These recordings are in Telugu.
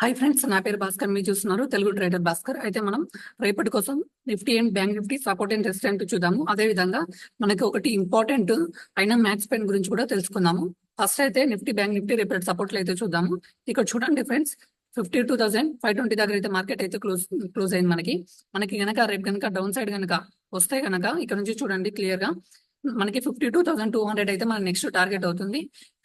హాయ్ ఫ్రెండ్స్, నా పేరు భాస్కర్. మీరు చూస్తున్నారు తెలుగు ట్రేడర్ భాస్కర్. అయితే మనం రేపటి కోసం Nifty and bank Nifty support and resistant చూద్దాము. అదే విధంగా మనకి ఒకటి ఇంపార్టెంట్ అయిన మ్యాక్స్ పెయిన్ గురించి కూడా తెలుసుకుందాము. ఫస్ట్ అయితే నిఫ్టీ బ్యాంక్ నిఫ్టీ రేపటి సపోర్ట్లు అయితే చూద్దాము. ఇక్కడ చూడండి ఫ్రెండ్స్, 52,520 దగ్గర అయితే మార్కెట్ అయితే క్లోజ్ అయింది. మనకి గనక రేపు గనక డౌన్ సైడ్ గనక వస్తే గనక ఇక్కడ నుంచి చూడండి క్లియర్ గా మనకి 52,200 అయితే మన నెక్స్ట్ టార్గెట్ అవుతుంది.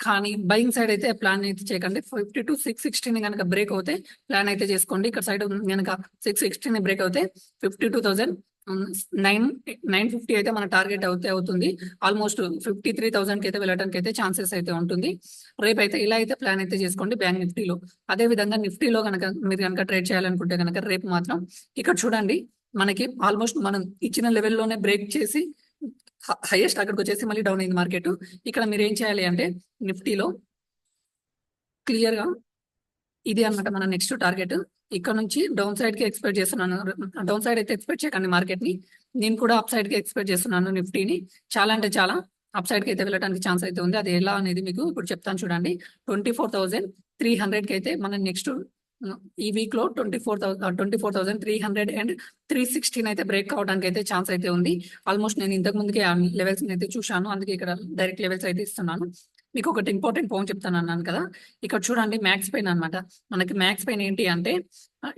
కానీ బయింగ్ సైడ్ అయితే ప్లాన్ అయితే చేయకండి. 52,660 కనుక బ్రేక్ అవుతే ప్లాన్ అయితే చేసుకోండి. ఇక్కడ సైడ్ కనుక 660 బ్రేక్ అవుతే 52,950 అయితే మన టార్గెట్ అవుతుంది. ఆల్మోస్ట్ 53,000 కి అయితే వెళ్ళడానికి అయితే ఛాన్సెస్ అయితే ఉంటుంది. రేపు అయితే ఇలా అయితే ప్లాన్ అయితే చేసుకోండి బ్యాంక్ నిఫ్టీలో. అదే విధంగా నిఫ్టీలో కనుక మీరు కనుక ట్రేడ్ చేయాలనుకుంటే కనుక రేపు మాత్రం ఇక్కడ చూడండి మనకి ఆల్మోస్ట్ మనం ఇచ్చిన లెవెల్లోనే బ్రేక్ చేసి హైయెస్ట్ అక్కడికి వచ్చేసి మళ్ళీ డౌన్ అయింది మార్కెట్. ఇక్కడ మీరు ఏం చేయాలి అంటే నిఫ్టీలో క్లియర్ గా ఇది అన్నమాట మన నెక్స్ట్ టార్గెట్. ఇక్కడ నుంచి డౌన్ సైడ్ కి ఎక్స్పెక్ట్ చేస్తున్నాను. డౌన్ సైడ్ అయితే ఎక్స్పెక్ట్ చేయకండి మార్కెట్ ని. నేను కూడా అప్ సైడ్ కి ఎక్స్పెక్ట్ చేస్తున్నాను నిఫ్టీని. చాలా అంటే చాలా అప్ సైడ్ కి అయితే వెళ్ళడానికి ఛాన్స్ అయితే ఉంది. అది ఎలా అనేది మీకు ఇప్పుడు చెప్తాను చూడండి. 24,300 కి అయితే మన నెక్స్ట్ ఈ వీక్ లో 24,300 అండ్ 316 అయితే బ్రేక్ అవడానికి అయితే ఛాన్స్ అయితే ఉంది. ఆల్మోస్ట్ నేను ఇంతకు ముందుకే లెవెల్స్ అయితే చూశాను, అందుకే ఇక్కడ డైరెక్ట్ లెవెల్స్ అయితే ఇస్తున్నాను. మీకు ఒకటి ఇంపార్టెంట్ పాయింట్ చెప్తాను అన్నాను కదా, ఇక్కడ చూడండి మ్యాక్స్ పెయిన్ అనమాట. మనకి మ్యాక్స్ పెయిన్ ఏంటి అంటే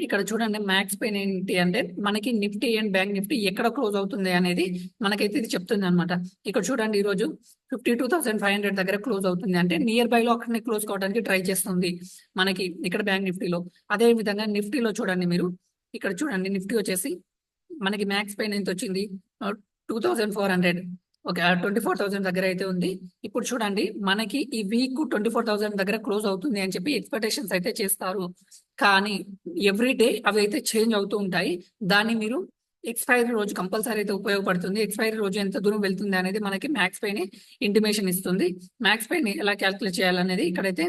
ఇక్కడ చూడండి మ్యాక్స్ పెయిన్ ఏంటి అంటే మనకి నిఫ్టీ అండ్ బ్యాంక్ నిఫ్టీ ఎక్కడ క్లోజ్ అవుతుంది అనేది మనకైతే ఇది చెప్తుంది అనమాట. ఇక్కడ చూడండి ఈ రోజు 52,500 దగ్గర క్లోజ్ అవుతుంది అంటే నియర్ బై లో అక్కడనే క్లోజ్ కావడానికి ట్రై చేస్తుంది మనకి ఇక్కడ బ్యాంక్ నిఫ్టీలో. అదే విధంగా నిఫ్టీలో చూడండి మీరు ఇక్కడ చూడండి నిఫ్టీ వచ్చేసి మనకి మ్యాక్స్ పెయిన్ ఎంత వచ్చింది, 2,400. ఓకే, 24,000 దగ్గర అయితే ఉంది. ఇప్పుడు చూడండి మనకి ఈ వీక్ 24,000 దగ్గర క్లోజ్ అవుతుంది అని చెప్పి ఎక్స్పెక్టేషన్స్ అయితే చేస్తారు. కానీ ఎవ్రీ డే అవి అయితే చేంజ్ అవుతూ ఉంటాయి. దాన్ని మీరు ఎక్స్పైరీ రోజు కంపల్సరీ అయితే ఉపయోగపడుతుంది. ఎక్స్పైరీ రోజు ఎంత దూరం వెళ్తుంది అనేది మనకి మ్యాక్స్ పైన ఇంటిమేషన్ ఇస్తుంది. మ్యాక్స్ పైన ఎలా క్యాల్కులేట్ చేయాలనేది ఇక్కడైతే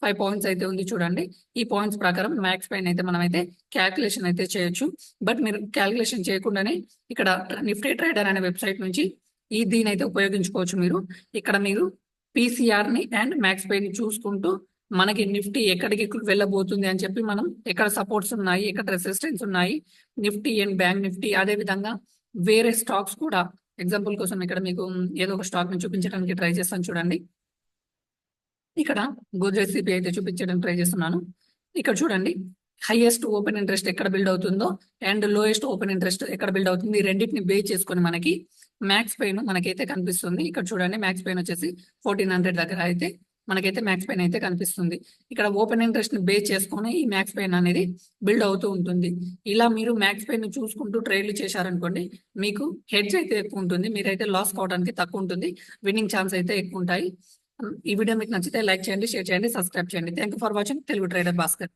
5 పాయింట్స్ అయితే ఉంది చూడండి. ఈ పాయింట్స్ ప్రకారం మ్యాక్స్ పైన అయితే మనం అయితే క్యాల్కులేషన్ అయితే చేయొచ్చు. బట్ మీరు క్యాల్కులేషన్ చేయకుండానే ఇక్కడ నిఫ్టీ ట్రేడర్ అనే వెబ్సైట్ నుంచి దీని అయితే ఉపయోగించుకోవచ్చు. మీరు ఇక్కడ మీరు పీసీఆర్ ని అండ్ మ్యాక్స్ పై ని చూసుకుంటూ మనకి నిఫ్టీ ఎక్కడికి వెళ్ళబోతుంది అని చెప్పి మనం ఎక్కడ సపోర్ట్స్ ఉన్నాయి, ఎక్కడ రెసిస్టెన్స్ ఉన్నాయి, నిఫ్టీ అండ్ బ్యాంక్ నిఫ్టీ, అదే విధంగా వేరే స్టాక్స్ కూడా. ఎగ్జాంపుల్ కోసం ఇక్కడ మీకు ఏదో ఒక స్టాక్ ని చూపించడానికి ట్రై చేస్తాను చూడండి. ఇక్కడ గోద్రేజ్ సిపి అయితే చూపించడానికి ట్రై చేస్తున్నాను. ఇక్కడ చూడండి హైయెస్ట్ ఓపెన్ ఇంట్రెస్ట్ ఎక్కడ బిల్డ్ అవుతుందో అండ్ లోయెస్ట్ ఓపెన్ ఇంట్రెస్ట్ ఎక్కడ బిల్డ్ అవుతుంది, రెండింటిని బేస్ చేసుకొని మనకి మ్యాక్స్ పెయిన్ మనకైతే కనిపిస్తుంది. ఇక్కడ చూడండి మ్యాక్స్ పెయిన్ వచ్చేసి 1,400 దగ్గర అయితే మనకైతే మ్యాక్స్ పెయిన్ అయితే కనిపిస్తుంది. ఇక్కడ ఓపెన్ ఇంట్రెస్ట్ ని బేస్ చేసుకొని ఈ మ్యాక్స్ పెయిన్ అనేది బిల్డ్ అవుతూ ఉంటుంది. ఇలా మీరు మ్యాక్స్ పెయిన్ చూసుకుంటూ ట్రేడ్లు చేశారనుకోండి, మీకు హెడ్జ్ అయితే ఎక్కువ ఉంటుంది, మీరైతే లాస్ కావడానికి తక్కువ ఉంటుంది, విన్నింగ్ ఛాన్స్ అయితే ఎక్కువ ఉంటాయి. ఈ వీడియో మీకు నచ్చితే లైక్ చేయండి, షేర్ చేయండి, సబ్స్క్రైబ్ చేయండి. Thank you for watching Telugu trader Bhaskar.